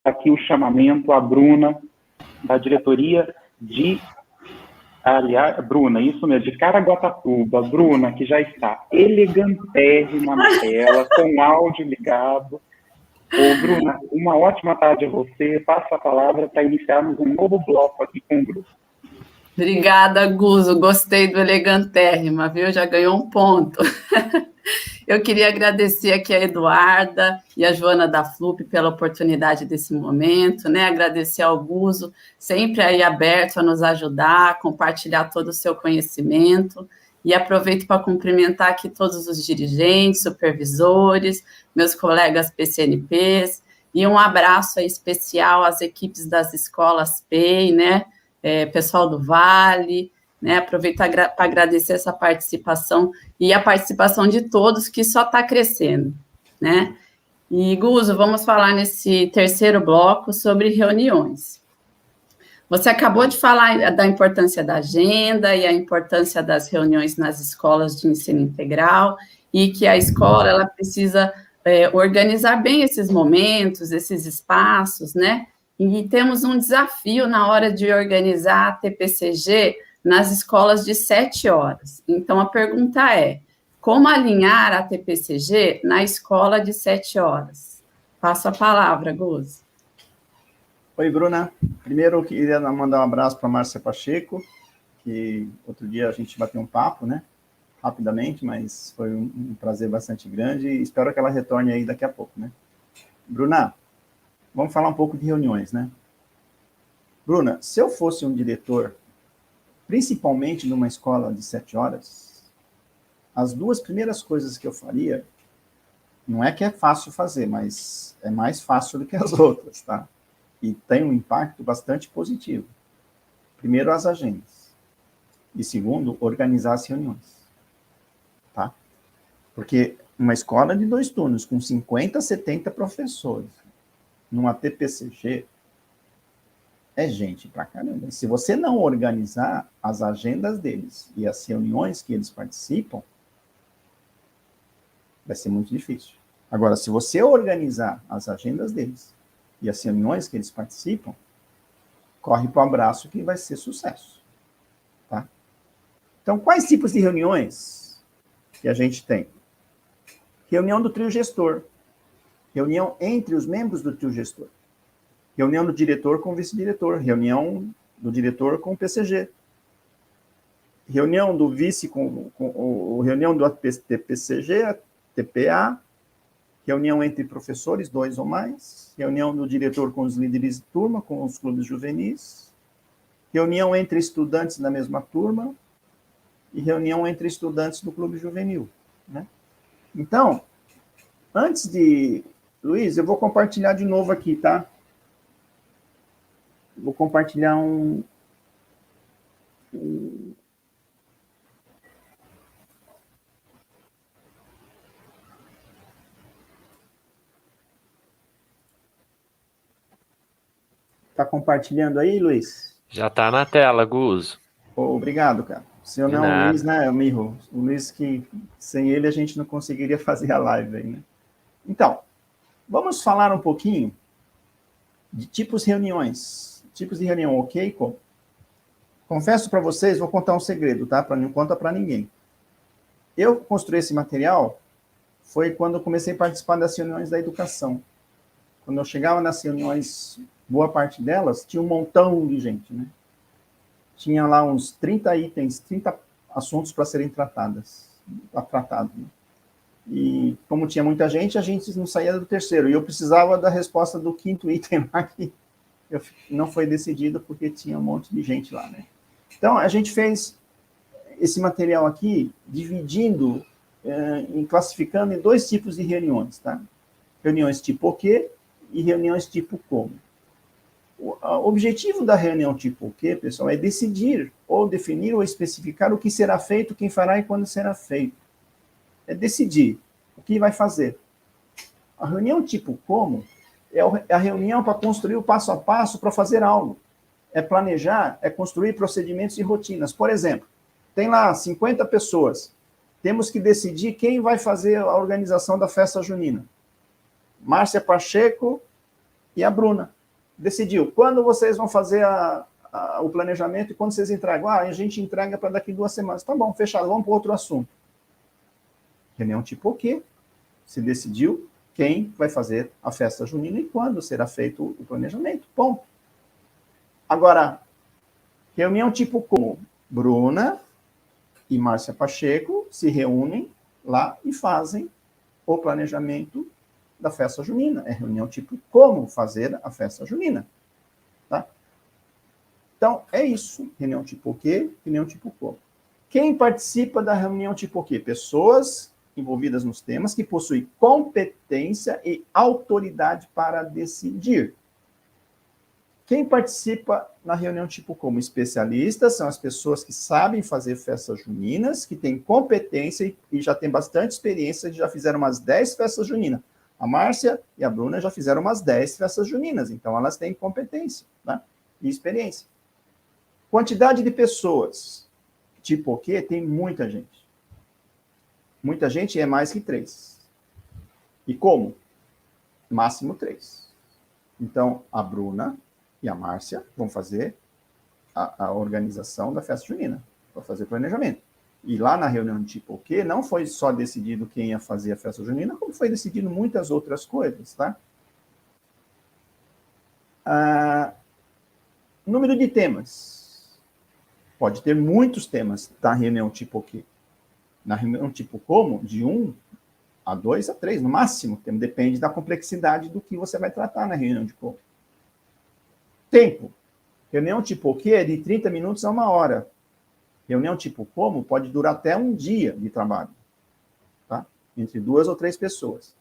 aqui o chamamento à Bruna, da diretoria de... Aliás, Bruna, isso mesmo, de Caraguatatuba. Bruna, que já está elegantérrima na tela, com áudio ligado. Ô, Bruna, uma ótima tarde a você. Passo a palavra para iniciarmos um novo bloco aqui com o grupo. Obrigada, Guzo. Gostei do elegantérrima, viu? Já ganhou um ponto. Eu queria agradecer aqui a Eduarda e a Joana da FLUP pela oportunidade desse momento, né? Agradecer ao Guzo, sempre aí aberto a nos ajudar, a compartilhar todo o seu conhecimento. E aproveito para cumprimentar aqui todos os dirigentes, supervisores, meus colegas PCNPs, e um abraço aí especial às equipes das escolas PEI, né? Pessoal do Vale, né? Aproveito para agradecer essa participação e a participação de todos, que só está crescendo, né? E, Guzo, vamos falar nesse terceiro bloco sobre reuniões. Você acabou de falar da importância da agenda e a importância das reuniões nas escolas de ensino integral, e que a escola ela precisa organizar bem esses momentos, esses espaços, né? E temos um desafio na hora de organizar a TPCG nas escolas de 7 horas. Então, a pergunta é, como alinhar a TPCG na escola de 7 horas? Passo a palavra, Guzo. Oi, Bruna. Primeiro, eu queria mandar um abraço para a Márcia Pacheco, que outro dia a gente bateu um papo, né? Rapidamente, mas foi um prazer bastante grande e espero que ela retorne aí daqui a pouco, né? Bruna, vamos falar um pouco de reuniões, né? Bruna, se eu fosse um diretor, principalmente numa escola de 7 horas, as duas primeiras coisas que eu faria, não é que é fácil fazer, mas é mais fácil do que as outras, tá? E tem um impacto bastante positivo. Primeiro, as agendas. E segundo, organizar as reuniões. Tá? Porque uma escola de 2 turnos, com 50, 70 professores, numa TPCG, é gente pra caramba. E se você não organizar as agendas deles e as reuniões que eles participam, vai ser muito difícil. Agora, se você organizar as agendas deles e as reuniões que eles participam, corre para o abraço que vai ser sucesso. Tá? Então, quais tipos de reuniões que a gente tem? Reunião do trio gestor. Reunião entre os membros do trio gestor. Reunião do diretor com o vice-diretor. Reunião do diretor com o PCG. Reunião do vice reunião do TPCG, TPA. Reunião entre professores, 2 ou mais. Reunião do diretor com os líderes de turma, com os clubes juvenis. Reunião entre estudantes da mesma turma. E reunião entre estudantes do clube juvenil. Né? Então, antes de... Luiz, eu vou compartilhar de novo aqui, tá? Vou compartilhar Tá compartilhando aí, Luiz? Já tá na tela, Guzo. Obrigado, cara. Seu não é o Luiz, né, Mirro? O Luiz que, sem ele, a gente não conseguiria fazer a live aí, né? Então, vamos falar um pouquinho de tipos de reuniões. Tipos de reunião, ok? Confesso para vocês, vou contar um segredo, tá? Não conta para ninguém. Eu construí esse material foi quando eu comecei a participar das reuniões da educação. Quando eu chegava nas reuniões, boa parte delas, tinha um montão de gente, né? Tinha lá uns 30 itens, 30 assuntos para serem tratados. Né? E como tinha muita gente, a gente não saía do terceiro. E eu precisava da resposta do 5º item lá, que não foi decidido porque tinha um monte de gente lá, né? Então, a gente fez esse material aqui, dividindo, classificando em 2 tipos de reuniões, tá? Reuniões tipo o quê e reuniões tipo como. O objetivo da reunião tipo o quê, pessoal, é decidir, ou definir, ou especificar o que será feito, quem fará e quando será feito. É decidir o que vai fazer. A reunião tipo como é a reunião para construir o passo a passo para fazer algo. É planejar, é construir procedimentos e rotinas. Por exemplo, tem lá 50 pessoas. Temos que decidir quem vai fazer a organização da festa junina. Márcia Pacheco e a Bruna. Decidiu, quando vocês vão fazer o planejamento e quando vocês entregam? A gente entrega para daqui 2 semanas. Tá bom, fechado, vamos para outro assunto. Reunião tipo o quê? Se decidiu quem vai fazer a festa junina e quando será feito o planejamento. Bom. Agora, reunião tipo como? Bruna e Márcia Pacheco se reúnem lá e fazem o planejamento da festa junina. É reunião tipo como fazer a festa junina. Tá? Então, é isso. Reunião tipo o quê? Reunião tipo como. Quem participa da reunião tipo o quê? Pessoas envolvidas nos temas que possuem competência e autoridade para decidir. Quem participa na reunião tipo como? Especialistas são as pessoas que sabem fazer festas juninas, que têm competência e já têm bastante experiência, que já fizeram umas 10 festas juninas. A Márcia e a Bruna já fizeram umas 10 festas juninas, então elas têm competência, né? E experiência. Quantidade de pessoas. Tipo o quê? Tem muita gente. Muita gente é mais que 3. E como? Máximo 3. Então, a Bruna e a Márcia vão fazer a organização da festa junina, para fazer planejamento. E lá na reunião de tipo o quê, não foi só decidido quem ia fazer a festa junina, como foi decidido muitas outras coisas, tá? Número de temas. Pode ter muitos temas na reunião tipo o quê? Na reunião tipo como, de 1 a 2 a 3, no máximo. Depende da complexidade do que você vai tratar na reunião de como. Tempo. Reunião tipo o quê é de 30 minutos a 1 hora. Reunião tipo como pode durar até 1 dia de trabalho. Tá? Entre 2 ou 3 pessoas.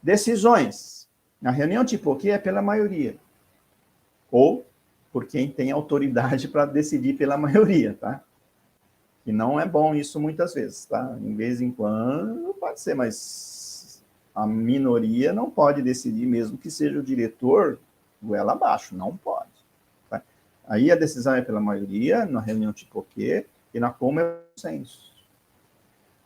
Decisões. Na reunião tipo o quê é pela maioria. Ou por quem tem autoridade para decidir pela maioria, tá? E não é bom isso muitas vezes, tá? Em vez em quando pode ser, mas a minoria não pode decidir, mesmo que seja o diretor goela abaixo, não pode. Tá? Aí a decisão é pela maioria, na reunião tipo o quê, e na como é consenso.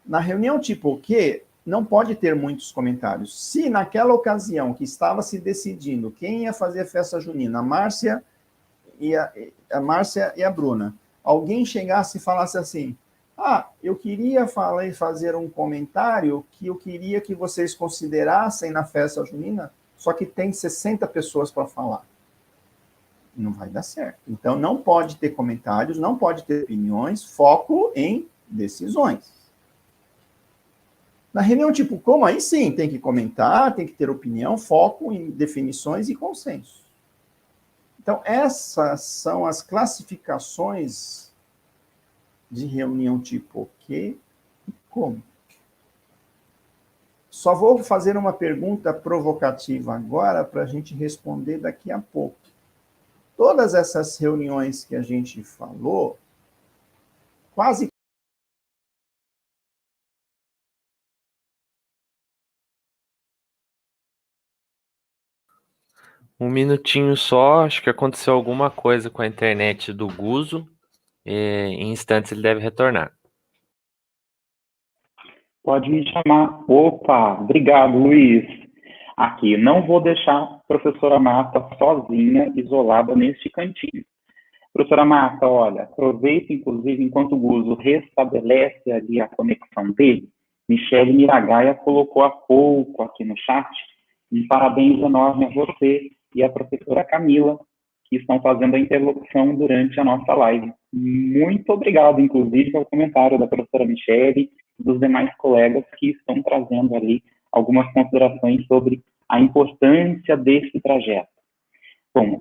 Na reunião tipo o quê, não pode ter muitos comentários. Se naquela ocasião que estava se decidindo quem ia fazer a festa junina, a Márcia e a Bruna, alguém chegasse e falasse assim, eu queria fazer um comentário que eu queria que vocês considerassem na festa junina, só que tem 60 pessoas para falar. Não vai dar certo. Então, não pode ter comentários, não pode ter opiniões, foco em decisões. Na reunião tipo como, aí sim, tem que comentar, tem que ter opinião, foco em definições e consenso. Então, essas são as classificações de reunião tipo o quê e como. Só vou fazer uma pergunta provocativa agora para a gente responder daqui a pouco. Todas essas reuniões que a gente falou, quase Um minutinho só, acho que aconteceu alguma coisa com a internet do Guzo. Em instantes ele deve retornar. Pode me chamar. Opa, obrigado, Luiz. Aqui, não vou deixar a professora Marta sozinha, isolada neste cantinho. Professora Marta, olha, aproveita, inclusive, enquanto o Guzo restabelece ali a conexão dele, Michele Miragaia colocou há pouco aqui no chat um parabéns enorme a você e a professora Camila, que estão fazendo a interlocução durante a nossa live. Muito obrigado, inclusive, ao comentário da professora Michele e dos demais colegas que estão trazendo ali algumas considerações sobre a importância desse trajeto. Bom,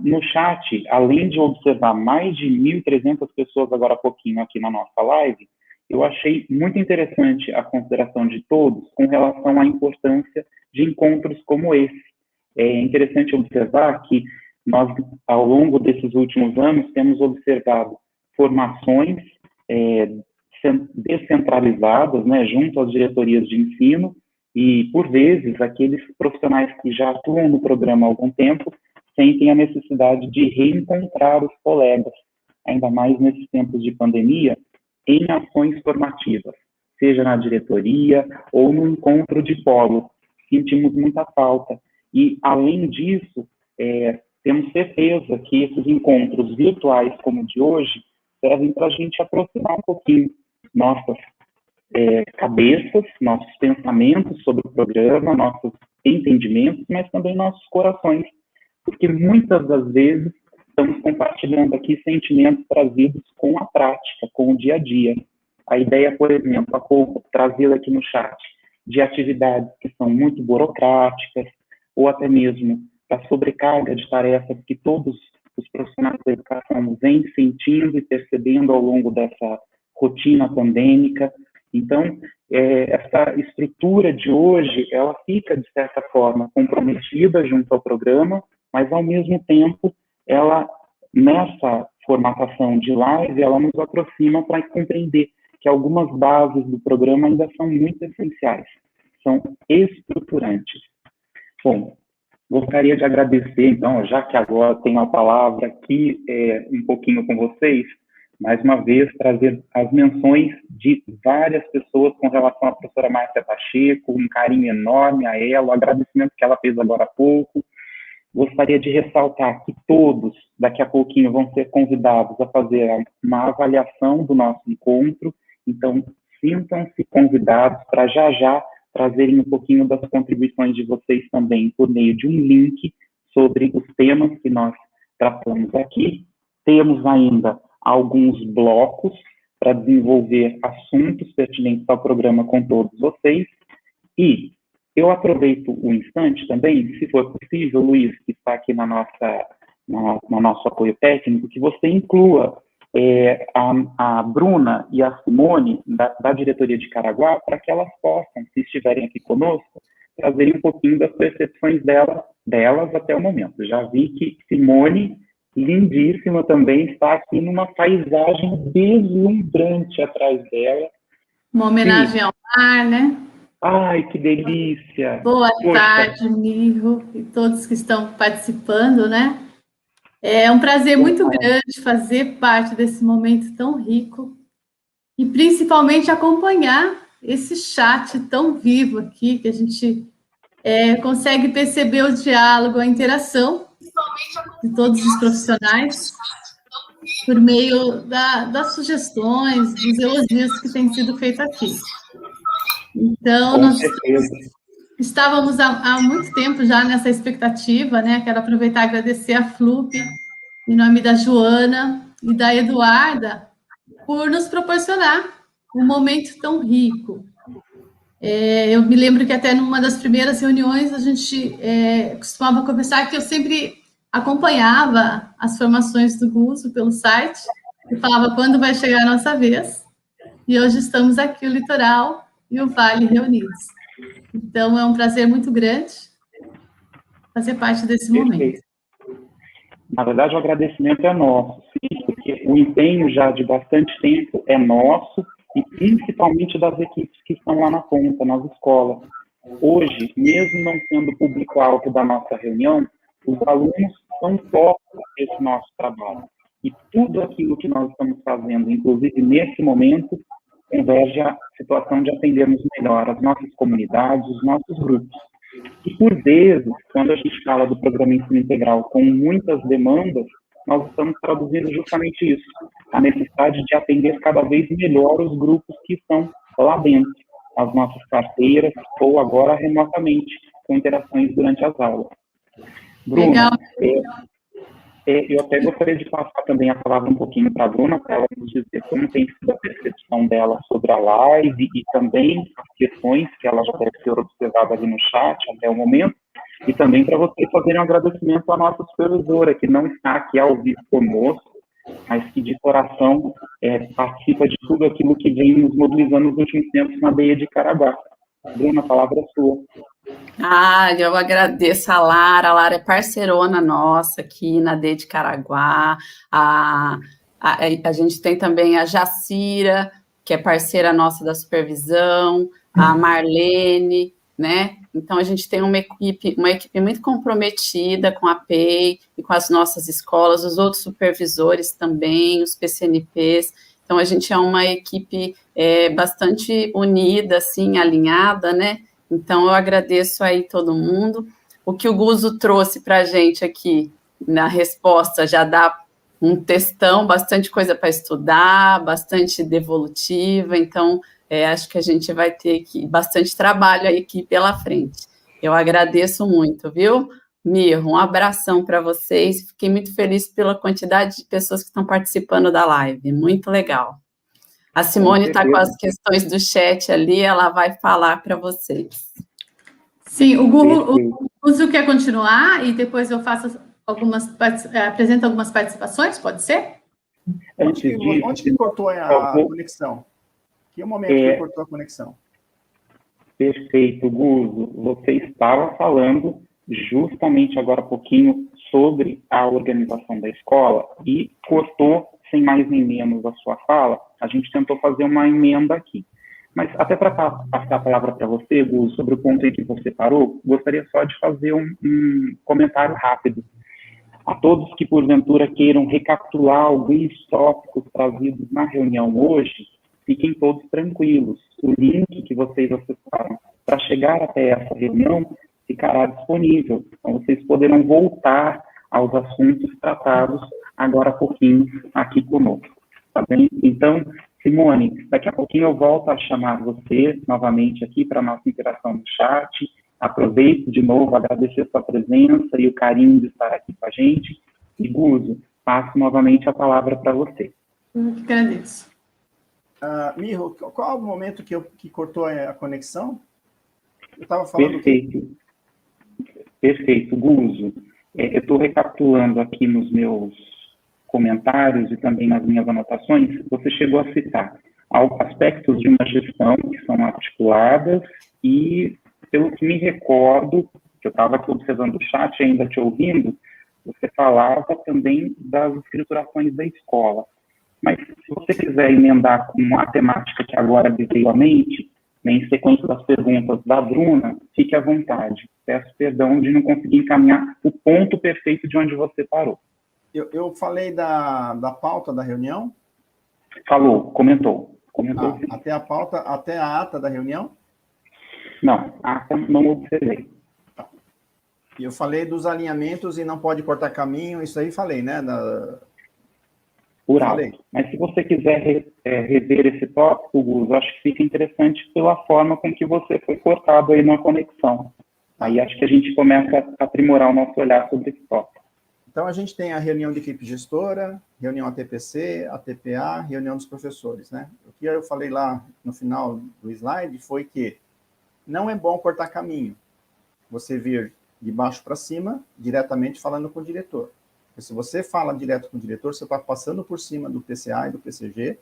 no chat, além de observar mais de 1.300 pessoas agora há pouquinho aqui na nossa live, eu achei muito interessante a consideração de todos com relação à importância de encontros como esse. É interessante observar que nós, ao longo desses últimos anos, temos observado formações descentralizadas, né, junto às diretorias de ensino, e, por vezes, aqueles profissionais que já atuam no programa há algum tempo sentem a necessidade de reencontrar os colegas, ainda mais nesses tempos de pandemia, em ações formativas, seja na diretoria ou no encontro de polo. Sentimos muita falta. E, além disso, temos certeza que esses encontros virtuais como o de hoje servem para a gente aproximar um pouquinho nossas cabeças, nossos pensamentos sobre o programa, nossos entendimentos, mas também nossos corações, porque muitas das vezes estamos compartilhando aqui sentimentos trazidos com a prática, com o dia a dia. A ideia, por exemplo, trazida aqui no chat, de atividades que são muito burocráticas, ou até mesmo da sobrecarga de tarefas que todos os profissionais da educação vêm sentindo e percebendo ao longo dessa rotina pandêmica. Então, essa estrutura de hoje, ela fica, de certa forma, comprometida junto ao programa, mas, ao mesmo tempo, ela, nessa formatação de live, ela nos aproxima para compreender que algumas bases do programa ainda são muito essenciais, são estruturantes. Bom, gostaria de agradecer, então, já que agora tenho a palavra aqui um pouquinho com vocês, mais uma vez, trazer as menções de várias pessoas com relação à professora Márcia Pacheco, um carinho enorme a ela, o agradecimento que ela fez agora há pouco. Gostaria de ressaltar que todos, daqui a pouquinho, vão ser convidados a fazer uma avaliação do nosso encontro, então, sintam-se convidados para já trazerem um pouquinho das contribuições de vocês também por meio de um link sobre os temas que nós tratamos aqui. Temos ainda alguns blocos para desenvolver assuntos pertinentes ao programa com todos vocês. E eu aproveito o instante também, se for possível, Luiz, que está aqui no nosso apoio técnico, que você inclua a Bruna e a Simone, da diretoria de Caraguá, para que elas possam, se estiverem aqui conosco, trazerem um pouquinho das percepções delas até o momento. Já vi que Simone, lindíssima também, está aqui numa paisagem deslumbrante atrás dela. Uma homenagem ao mar, né? Ai, que delícia! Boa tarde, Mirro, e todos que estão participando, né? É um prazer muito grande fazer parte desse momento tão rico e principalmente acompanhar esse chat tão vivo aqui, que a gente consegue perceber o diálogo, a interação de todos os profissionais por meio das sugestões, dos elogios que têm sido feitos aqui. Então, nós estávamos há muito tempo já nessa expectativa, né? Quero aproveitar e agradecer a FLUP, em nome da Joana e da Eduarda, por nos proporcionar um momento tão rico. Eu me lembro que até numa das primeiras reuniões a gente costumava conversar que eu sempre acompanhava as formações do GUSO pelo site e falava quando vai chegar a nossa vez. E hoje estamos aqui, o Litoral e o Vale reunidos. Então, é um prazer muito grande fazer parte desse momento. Na verdade, o agradecimento é nosso, sim, porque o empenho já de bastante tempo é nosso e principalmente das equipes que estão lá na ponta, nas escolas. Hoje, mesmo não sendo público-alvo da nossa reunião, os alunos são focos desse nosso trabalho. E tudo aquilo que nós estamos fazendo, inclusive nesse momento, converge à situação de atendermos melhor as nossas comunidades, os nossos grupos. E, por vezes, quando a gente fala do programa Ensino Integral com muitas demandas, nós estamos traduzindo justamente isso, a necessidade de atender cada vez melhor os grupos que estão lá dentro, as nossas carteiras, ou agora remotamente, com interações durante as aulas. Bruna, eu até gostaria de passar também a palavra um pouquinho para a Bruna, para ela nos dizer como tem sido a percepção dela sobre a live e também as questões que ela já deve ter observado ali no chat até o momento, e também para vocês fazerem um agradecimento à nossa supervisora, que não está aqui ao vivo conosco, mas que de coração participa de tudo aquilo que vem nos mobilizando nos últimos tempos na BEA de Caraguá. Bruna, a palavra é sua. Eu agradeço a Lara é parceirona nossa aqui na DE de Caraguá, a gente tem também a Jacira, que é parceira nossa da supervisão, a Marlene, né? Então, a gente tem uma equipe muito comprometida com a PEI e com as nossas escolas, os outros supervisores também, os PCNPs. Então, a gente é uma equipe bastante unida, assim, alinhada, né? Então, eu agradeço aí todo mundo. o que o Guzo trouxe para a gente aqui na resposta já dá um textão, bastante coisa para estudar, bastante devolutiva, então acho que a gente vai ter bastante trabalho aí aqui pela frente. Eu agradeço muito, viu? Mirro, um abração para vocês, fiquei muito feliz pela quantidade de pessoas que estão participando da live, muito legal. A Simone está com as questões do chat ali, ela vai falar para vocês. Sim, o Guzo quer continuar e depois eu faço apresento algumas participações, pode ser? Onde que cortou a conexão? Que momento que cortou a conexão? Perfeito, Guzo. Você estava falando justamente agora há pouquinho sobre a organização da escola e cortou, sem mais nem menos, a sua fala. A gente tentou fazer uma emenda aqui. Mas até para passar a palavra para você, Guzo, sobre o ponto em que você parou, gostaria só de fazer um comentário rápido. A todos que, porventura, queiram recapitular alguns tópicos trazidos na reunião hoje, fiquem todos tranquilos. O link que vocês acessaram para chegar até essa reunião ficará disponível. Então, vocês poderão voltar aos assuntos tratados agora há pouquinho aqui conosco. Tá bem? Então, Simone, daqui a pouquinho eu volto a chamar você novamente aqui para a nossa interação no chat. Aproveito de novo, agradecer a sua presença e o carinho de estar aqui com a gente. E, Guzo, passo novamente a palavra para você. Eu que agradeço. Mirro, qual o momento que cortou a conexão? Eu estava falando... Perfeito, Guzo. Eu estou recapitulando aqui nos meus comentários e também nas minhas anotações. Você chegou a citar aspectos de uma gestão que são articuladas e, pelo que me recordo, que eu estava aqui observando o chat e ainda te ouvindo, você falava também das escriturações da escola. Mas, se você quiser emendar com a temática que agora me veio à mente, né, em sequência das perguntas da Bruna, fique à vontade. Peço perdão de não conseguir encaminhar o ponto perfeito de onde você parou. Eu falei da pauta da reunião? Falou, comentou. Até a pauta, até a ata da reunião? Não, a ata não observei. E eu falei dos alinhamentos e não pode cortar caminho, isso aí falei, né? Por alto. Mas se você quiser rever esse tópico, Guzo, acho que fica interessante pela forma com que você foi cortado aí na conexão. Aí acho que a gente começa a aprimorar o nosso olhar sobre esse tópico. Então, a gente tem a reunião de equipe gestora, reunião ATPC, ATPA, reunião dos professores, né? O que eu falei lá no final do slide foi que não é bom cortar caminho. Você vir de baixo para cima, diretamente falando com o diretor. Porque se você fala direto com o diretor, você está passando por cima do PCA e do PCG,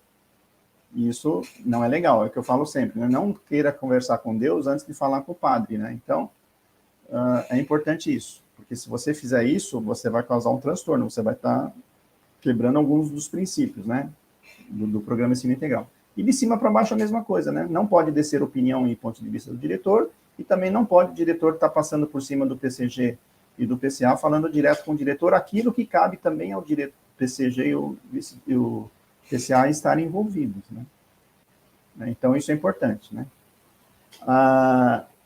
e isso não é legal, é o que eu falo sempre, né? Não queira conversar com Deus antes de falar com o padre, né? Então, é importante isso. Porque se você fizer isso, você vai causar um transtorno, você vai estar quebrando alguns dos princípios, né, do programa Ensino Integral. E de cima para baixo a mesma coisa, né? Não pode descer opinião e ponto de vista do diretor, e também não pode o diretor estar passando por cima do PCG e do PCA, falando direto com o diretor, aquilo que cabe também ao diretor PCG e o PCA estarem envolvidos, né? Então, isso é importante, né?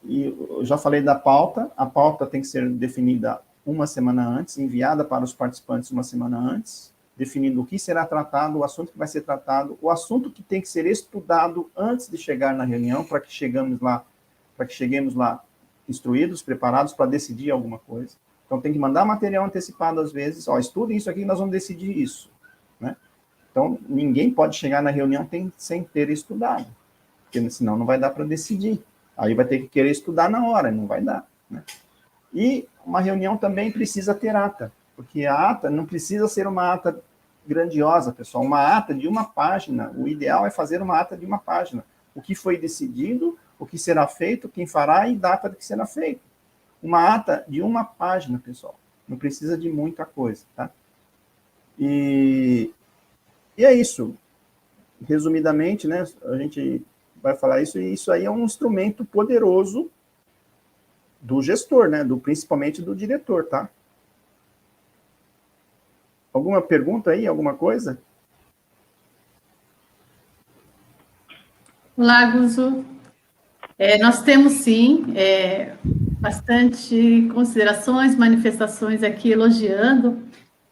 E eu já falei da pauta, a pauta tem que ser definida uma semana antes, enviada para os participantes uma semana antes, definindo o que será tratado, o assunto que vai ser tratado, o assunto que tem que ser estudado antes de chegar na reunião, para que cheguemos lá instruídos, preparados para decidir alguma coisa. Então, tem que mandar material antecipado às vezes, estude isso aqui, nós vamos decidir isso, né? Então, ninguém pode chegar na reunião sem ter estudado, porque senão não vai dar para decidir. Aí vai ter que querer estudar na hora, não vai dar, né? E uma reunião também precisa ter ata, porque a ata não precisa ser uma ata grandiosa, pessoal. Uma ata de uma página, o ideal é fazer uma ata de uma página. O que foi decidido, o que será feito, quem fará e data de que será feito. Uma ata de uma página, pessoal. Não precisa de muita coisa, tá? E é isso. Resumidamente, né, a gente vai falar isso, e isso aí é um instrumento poderoso do gestor, né, principalmente do diretor, tá? Alguma pergunta aí, alguma coisa? Olá, Guzo. Nós temos, sim, bastante considerações, manifestações aqui elogiando.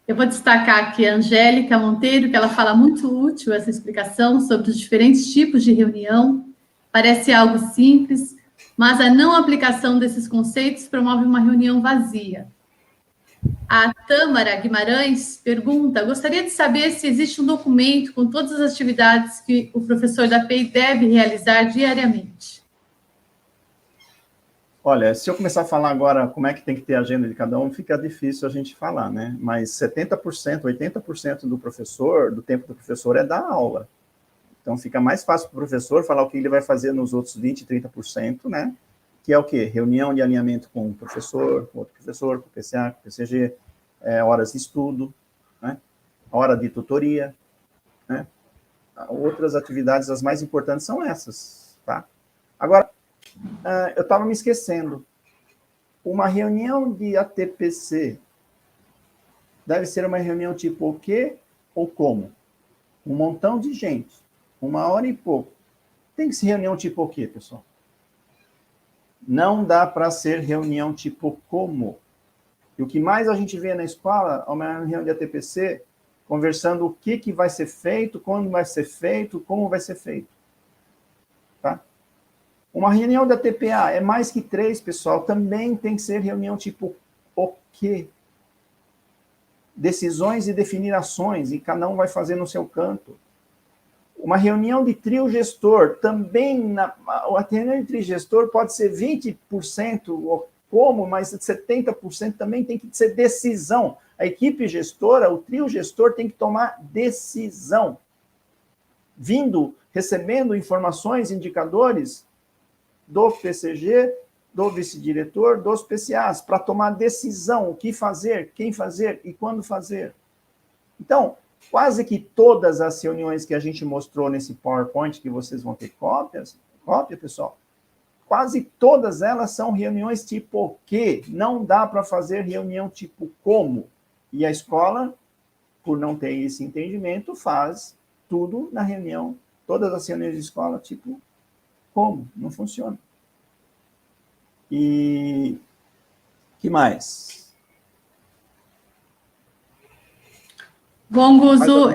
Eu vou destacar aqui a Angélica Monteiro, que ela fala muito útil essa explicação sobre os diferentes tipos de reunião. Parece algo simples, mas a não aplicação desses conceitos promove uma reunião vazia. A Tâmara Guimarães pergunta: gostaria de saber se existe um documento com todas as atividades que o professor da PEI deve realizar diariamente. Olha, se eu começar a falar agora como é que tem que ter a agenda de cada um, fica difícil a gente falar, né? Mas 70%, 80% do tempo do professor é dar aula. Então, fica mais fácil para o professor falar o que ele vai fazer nos outros 20%, 30%, né? Que é o quê? Reunião de alinhamento com o professor, com outro professor, com o PCA, com o PCG, horas de estudo, né? Hora de tutoria, né? Outras atividades, as mais importantes são essas, tá? Agora, eu estava me esquecendo. Uma reunião de ATPC deve ser uma reunião tipo o quê ou como? Um montão de gente, 1h e pouco. Tem que ser reunião tipo o quê, pessoal? Não dá para ser reunião tipo como. E o que mais a gente vê na escola é uma reunião de ATPC conversando o que vai ser feito, quando vai ser feito, como vai ser feito. Tá? Uma reunião da TPA é mais que 3, pessoal. Também tem que ser reunião tipo o quê? Decisões e definir ações, e cada um vai fazer no seu canto. Uma reunião de trio gestor, também, a reunião de trio gestor pode ser 20% ou como, mas 70% também tem que ser decisão. A equipe gestora, o trio gestor tem que tomar decisão. Recebendo informações, indicadores do PCG, do vice-diretor, dos PCAs, para tomar decisão, o que fazer, quem fazer e quando fazer. Então, quase que todas as reuniões que a gente mostrou nesse PowerPoint, que vocês vão ter cópia, pessoal, quase todas elas são reuniões tipo que. Não dá para fazer reunião tipo como. E a escola, por não ter esse entendimento, faz tudo na reunião, todas as reuniões de escola tipo como. Não funciona. E que mais? Bom, Guzo,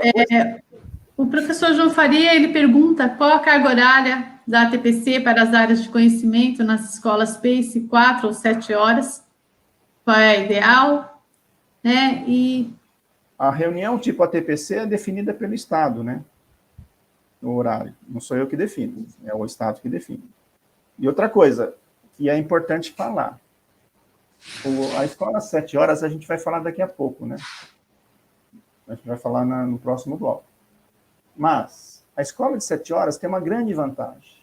o professor João Faria, ele pergunta qual a carga horária da ATPC para as áreas de conhecimento nas escolas PACE, 4 ou 7 horas, qual é a ideal, né? E a reunião tipo ATPC é definida pelo Estado, né? O horário. Não sou eu que defino, é o Estado que define. E outra coisa, que é importante falar, a escola às 7 horas a gente vai falar daqui a pouco, né? A gente vai falar no próximo bloco. Mas a escola de 7 horas tem uma grande vantagem.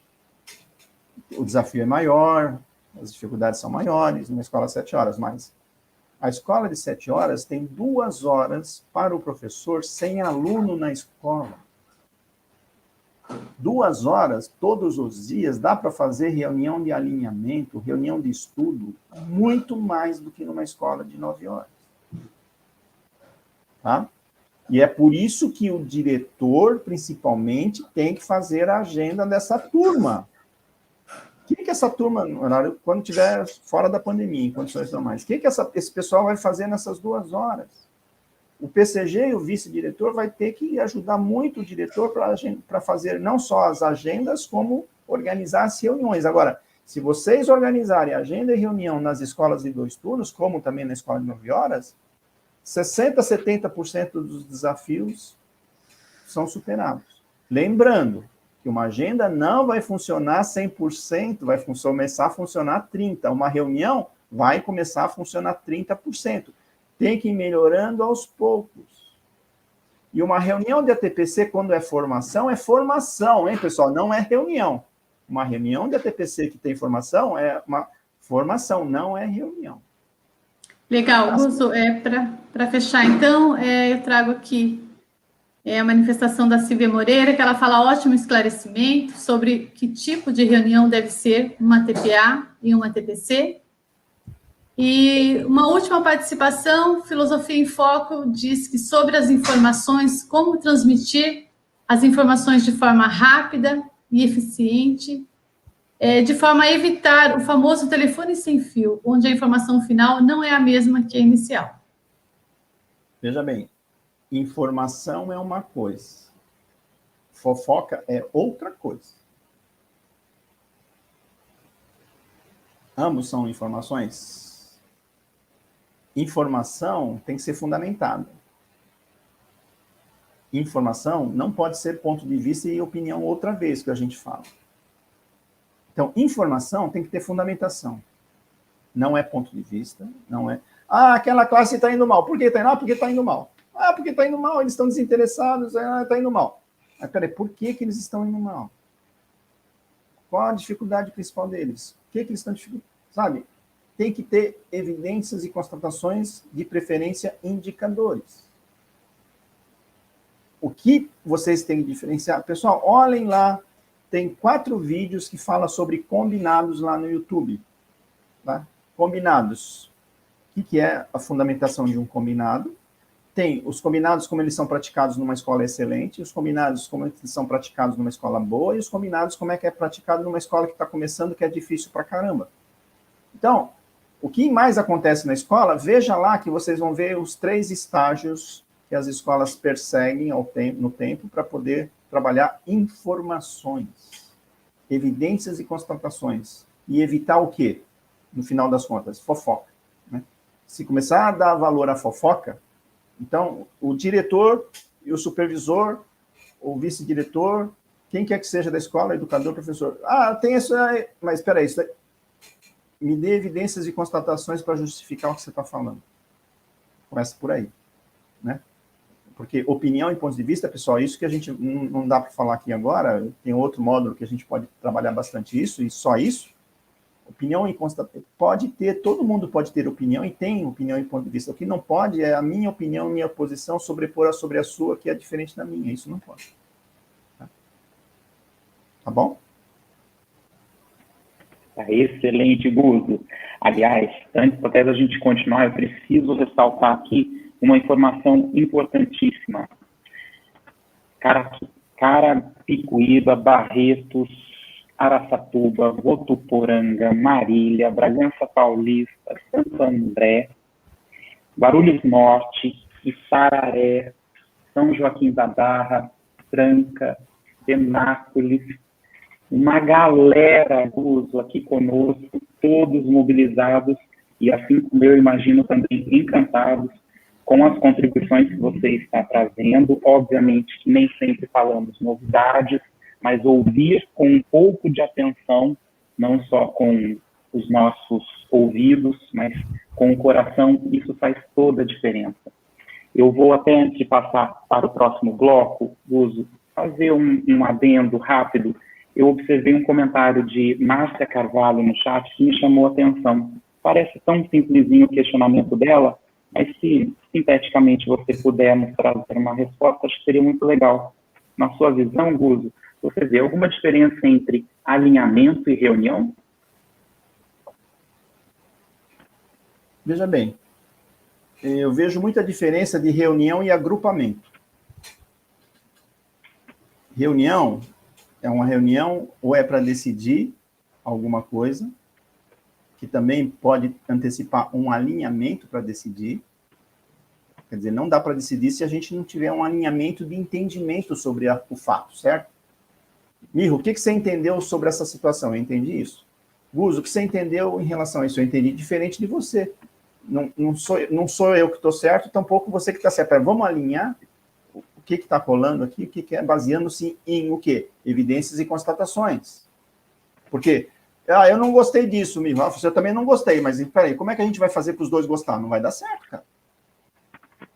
O desafio é maior, as dificuldades são maiores numa escola de 7 horas, mas a escola de 7 horas tem 2 horas para o professor sem aluno na escola. 2 horas, todos os dias, dá para fazer reunião de alinhamento, reunião de estudo, muito mais do que numa escola de 9 horas. Tá? E é por isso que o diretor, principalmente, tem que fazer a agenda dessa turma. O que essa turma, quando estiver fora da pandemia, em condições normais, o que esse pessoal vai fazer nessas 2 horas? O PCG e o vice-diretor vai ter que ajudar muito o diretor para fazer não só as agendas, como organizar as reuniões. Agora, se vocês organizarem agenda e reunião nas escolas de 2 turnos, como também na escola de 9 horas, 60%, 70% dos desafios são superados. Lembrando que uma agenda não vai funcionar 100%, vai começar a funcionar 30%. Uma reunião vai começar a funcionar 30%. Tem que ir melhorando aos poucos. E uma reunião de ATPC, quando é formação, hein, pessoal? Não é reunião. Uma reunião de ATPC que tem formação é uma formação, não é reunião. Legal, Guzo, para fechar, então, eu trago aqui a manifestação da Silvia Moreira, que ela fala ótimo esclarecimento sobre que tipo de reunião deve ser uma TPA e uma TPC. E uma última participação, Filosofia em Foco, diz que sobre as informações, como transmitir as informações de forma rápida e eficiente, de forma a evitar o famoso telefone sem fio, onde a informação final não é a mesma que a inicial. Veja bem, informação é uma coisa, fofoca é outra coisa. Ambos são informações. Informação tem que ser fundamentada. Informação não pode ser ponto de vista e opinião outra vez que a gente fala. Então, informação tem que ter fundamentação. Não é ponto de vista, não é... Ah, aquela classe está indo mal. Por que está indo mal? Porque está indo mal. Ah, porque está indo mal, eles estão desinteressados, está indo mal. Mas, peraí, por que eles estão indo mal? Qual a dificuldade principal deles? O que eles estão dificultando? Sabe? Tem que ter evidências e constatações, de preferência, indicadores. O que vocês têm que diferenciar? Pessoal, olhem lá, tem 4 vídeos que falam sobre combinados lá no YouTube. Tá? Combinados. O que é a fundamentação de um combinado? Tem os combinados como eles são praticados numa escola excelente, os combinados como eles são praticados numa escola boa, e os combinados como é que é praticado numa escola que está começando, que é difícil pra caramba. Então, o que mais acontece na escola, veja lá que vocês vão ver os 3 estágios que as escolas perseguem no tempo para poder trabalhar informações, evidências e constatações. E evitar o quê? No final das contas, fofoca. Né? Se começar a dar valor à fofoca, então, o diretor e o supervisor, o vice-diretor, quem quer que seja da escola, educador, professor. Ah, tem isso aí, mas espera aí, me dê evidências e constatações para justificar o que você está falando. Começa por aí, né? Porque opinião e ponto de vista, pessoal, isso que a gente não dá para falar aqui agora, tem outro módulo que a gente pode trabalhar bastante isso, e só isso. Opinião e constatação, pode ter, todo mundo pode ter opinião, e tem opinião e ponto de vista. O que não pode é a minha opinião, minha posição sobrepor sobre a sua, que é diferente da minha, isso não pode. Tá bom? Tá excelente, Guzo. Aliás, antes até da gente continuar, eu preciso ressaltar aqui uma informação importantíssima. Carapicuíba, Barretos, Araçatuba, Votuporanga, Marília, Bragança Paulista, Santo André, Guarulhos Norte, Issararé, São Joaquim da Barra, Tranca, Penápolis, uma galera, Guzo, aqui conosco, todos mobilizados e, assim como eu imagino, também encantados com as contribuições que você está trazendo. Obviamente que nem sempre falamos novidades, mas ouvir com um pouco de atenção, não só com os nossos ouvidos, mas com o coração, isso faz toda a diferença. Eu vou até, antes de passar para o próximo bloco, Guzo, fazer um adendo rápido. Eu observei um comentário de Márcia Carvalho no chat que me chamou a atenção. Parece tão simplesinho o questionamento dela, mas se sinteticamente você puder nos trazer uma resposta, acho que seria muito legal. Na sua visão, Guzo, você vê alguma diferença entre alinhamento e reunião? Veja bem, eu vejo muita diferença de reunião e agrupamento. Reunião é uma reunião ou é para decidir alguma coisa, que também pode antecipar um alinhamento para decidir. Quer dizer, não dá para decidir se a gente não tiver um alinhamento de entendimento sobre o fato, certo? Mirro, o que você entendeu sobre essa situação? Eu entendi isso. Guzo, o que você entendeu em relação a isso? Eu entendi diferente de você. Não sou eu que estou certo, tampouco você que está certo. Vamos alinhar o que está rolando aqui, o que é, baseando-se em o quê? Evidências e constatações. Porque, eu não gostei disso, Mirro. Você também não gostei, mas peraí, como é que a gente vai fazer para os dois gostar? Não vai dar certo, cara.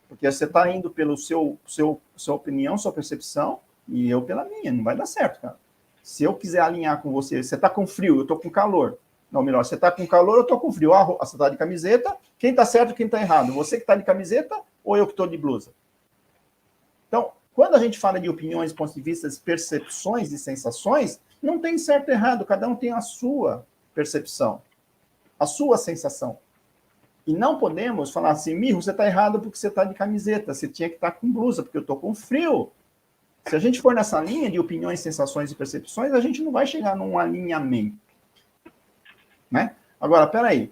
Porque você está indo pelo sua opinião, sua percepção, e eu pela minha. Não vai dar certo, cara. Se eu quiser alinhar com você, você está com frio, eu estou com calor. Não, melhor, você está com calor, eu estou com frio. Você está de camiseta, quem está certo e quem está errado? Você que está de camiseta ou eu que estou de blusa? Então, quando a gente fala de opiniões, pontos de vista, percepções e sensações, não tem certo e errado, cada um tem a sua percepção, a sua sensação. E não podemos falar assim, Mirro, você está errado porque você está de camiseta, você tinha que estar com blusa, porque eu estou com frio. Se a gente for nessa linha de opiniões, sensações e percepções, a gente não vai chegar num alinhamento. né? Agora, peraí,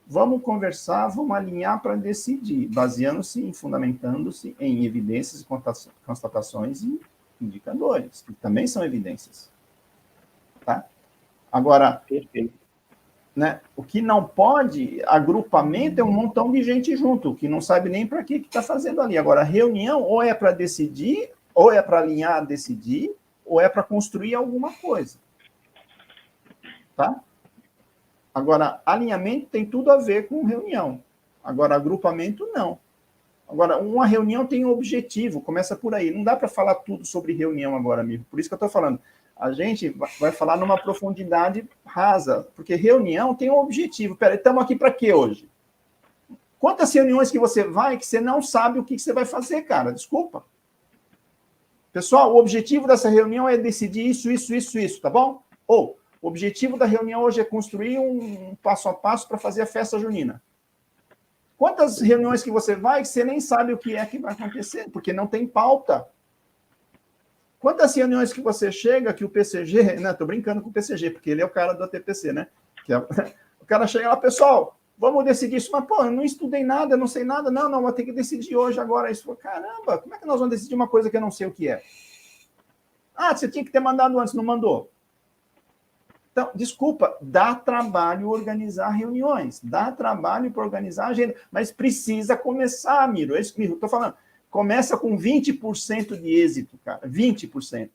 vamos conversar, vamos alinhar para decidir, baseando-se e fundamentando-se em evidências, constatações e indicadores, que também são evidências. Tá? Agora, Perfeito. né, o que não pode, agrupamento é um montão de gente junto, que não sabe nem para que está fazendo ali. Agora, reunião ou é para decidir, ou é para alinhar, decidir, ou é para construir alguma coisa. Tá? Agora, alinhamento tem tudo a ver com reunião. Agora, agrupamento, não. Agora, uma reunião tem um objetivo, começa por aí. Não dá para falar tudo sobre reunião agora, amigo. Por isso que eu estou falando. A gente vai falar numa profundidade rasa, porque reunião tem um objetivo. Peraí, estamos aqui para quê hoje? Quantas reuniões que você vai que você não sabe o que você vai fazer, cara? Desculpa. Pessoal, o objetivo dessa reunião é decidir isso, tá bom? Ou, o objetivo da reunião hoje é construir um passo a passo para fazer a festa junina. Quantas reuniões que você vai que você nem sabe o que é que vai acontecer, porque não tem pauta. Quantas reuniões que você chega que o PCG, né? Estou brincando com o PCG, porque ele é o cara do ATPC, né? O cara chega lá, pessoal, vamos decidir isso, mas, pô, eu não estudei nada, eu não sei nada, não, vou ter que decidir hoje, agora, isso. Caramba, como é que nós vamos decidir uma coisa que eu não sei o que é? Ah, você tinha que ter mandado antes, não mandou. Então, desculpa, dá trabalho organizar reuniões, dá trabalho para organizar a agenda, mas precisa começar, Miro, é isso que eu estou falando. Começa com 20% de êxito, cara, 20%.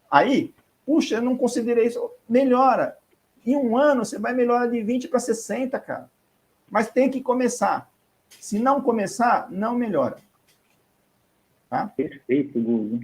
Aí, puxa, eu não considerei isso, melhora. Em um ano, você vai melhorar de 20 para 60, cara. Mas tem que começar. Se não começar, não melhora. Tá? Perfeito, Guzo.